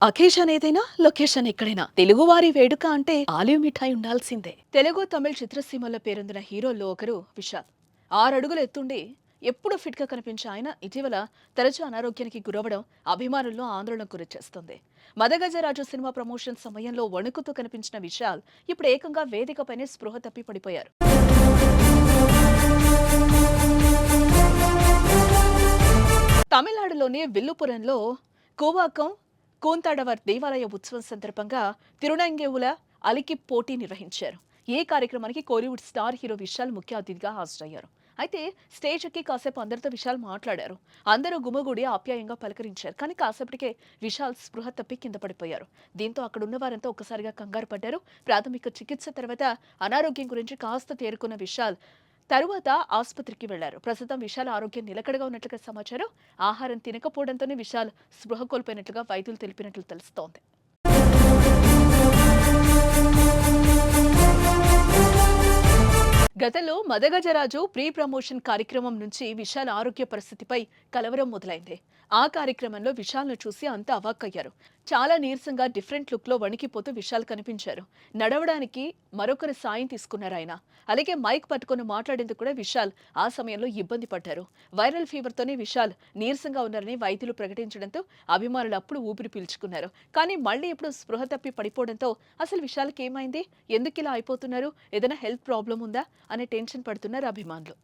Occasion ఏదైనా location ఎక్కడైనా తెలుగువారి వేడుక అంటే ఆలివ్ మిఠాయి ఉండాల్సిందే. తెలుగు తమిళ చిత్రసీమల్లో పేరొందిన హీరోల్లో ఒకరు విశాల్. 6 అడుగులు ఎత్తుండి ఎప్పుడు ఫిట్ గా కనిపించే ఆయన ఇటీవల తరచూ అనారోగ్యానికి గురవడం అభిమానుల్లో ఆందోళనకు గురిచేస్తుంది. మదగజరాజు సినిమా ప్రమోషన్ సమయంలో వణుకుతూ కనిపించిన విశాల్ ఇప్పుడు ఏకంగా వేదికపైనే స్పృహ తప్పి పడిపోయారు. తమిళనాడులోని విల్లుపురంలో కూవాకం కూంతాడవర్ దేవాలయ ఉత్సవం సందర్భంగా తిరునంగేవుల అలికి పోటీ నిర్వహించారు. ఈ కార్యక్రమానికి కోలీవుడ్ స్టార్ హీరో విశాల్ ముఖ్య అతిథిగా హాజరయ్యారు. అయితే స్టేజ్ ఎక్కి కాసేపు అందరితో విశాల్ మాట్లాడారు. అందరూ గుమిగూడి ఆప్యాయంగా పలకరించారు. కానీ కాసేపటికే విశాల్ స్పృహ తప్పి కింద పడిపోయారు. దీంతో అక్కడున్న వారంతా ఒక్కసారిగా కంగారు పడ్డారు. ప్రాథమిక చికిత్స తర్వాత అనారోగ్యం గురించి కాస్త తేరుకున్న విశాల్ తరువాత ఆసుపత్రికి వెళ్లారు. ప్రస్తుతం విశాల్ ఆరోగ్యం నిలకడగా ఉన్నట్లుగా సమాచారం. ఆహారం తినకపోవడంతోనే విశాల్ స్పృహ కోల్పోయినట్లుగా వైద్యులు తెలిపినట్లు తెలుస్తోంది. గతంలో మదగజరాజు ప్రీ ప్రమోషన్ కార్యక్రమం నుంచి విశాల్ ఆరోగ్య పరిస్థితిపై కలవరం మొదలైంది. ఆ కార్యక్రమంలో విశాల్ను చూసి అంతా అవాక్కయ్యారు. చాలా నీరసంగా డిఫరెంట్ లుక్ లో వణికిపోతూ విశాల్ కనిపించారు. నడవడానికి మరొకరి సాయం తీసుకున్నారు ఆయన. అలాగే మైక్ పట్టుకుని మాట్లాడేందుకు కూడా విశాల్ ఆ సమయంలో ఇబ్బంది పడ్డారు. వైరల్ ఫీవర్ తోనే విశాల్ నీరసంగా ఉన్నారని వైద్యులు ప్రకటించడంతో అభిమానులు అప్పుడు ఊపిరి పీల్చుకున్నారు. కానీ మళ్ళీ ఇప్పుడు స్పృహ తప్పి పడిపోవడంతో అసలు విశాల్కి ఏమైంది, ఎందుకు ఇలా అయిపోతున్నారు, ఏదైనా హెల్త్ ప్రాబ్లం ఉందా అనే టెన్షన్ పడుతున్నారు అభిమానులు.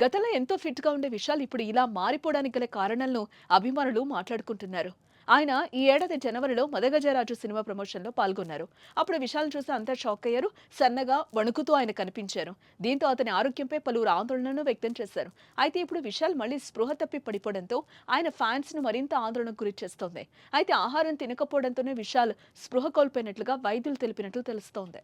గతంలో ఎంతో ఫిట్ గా ఉండే విశాల్ ఇప్పుడు ఇలా మారిపోవడానికి గల కారణాలను అభిమానులు మాట్లాడుకుంటున్నారు. ఆయన ఈ ఏడాది జనవరిలో మదగజరాజు సినిమా ప్రమోషన్ లో పాల్గొన్నారు. అప్పుడు విశాల్ చూసి అంతా షాక్ అయ్యారు. సన్నగా వణుకుతూ ఆయన కనిపించారు. దీంతో అతని ఆరోగ్యంపై పలువురు ఆందోళనను వ్యక్తం చేశారు. అయితే ఇప్పుడు విశాల్ మళ్లీ స్పృహ తప్పి పడిపోవడంతో ఆయన ఫ్యాన్స్ ను మరింత ఆందోళనకు గురి చేస్తోంది. అయితే ఆహారం తినకపోవడంతోనే విశాల్ స్పృహ కోల్పోయినట్లుగా వైద్యులు తెలిపినట్లు తెలుస్తోంది.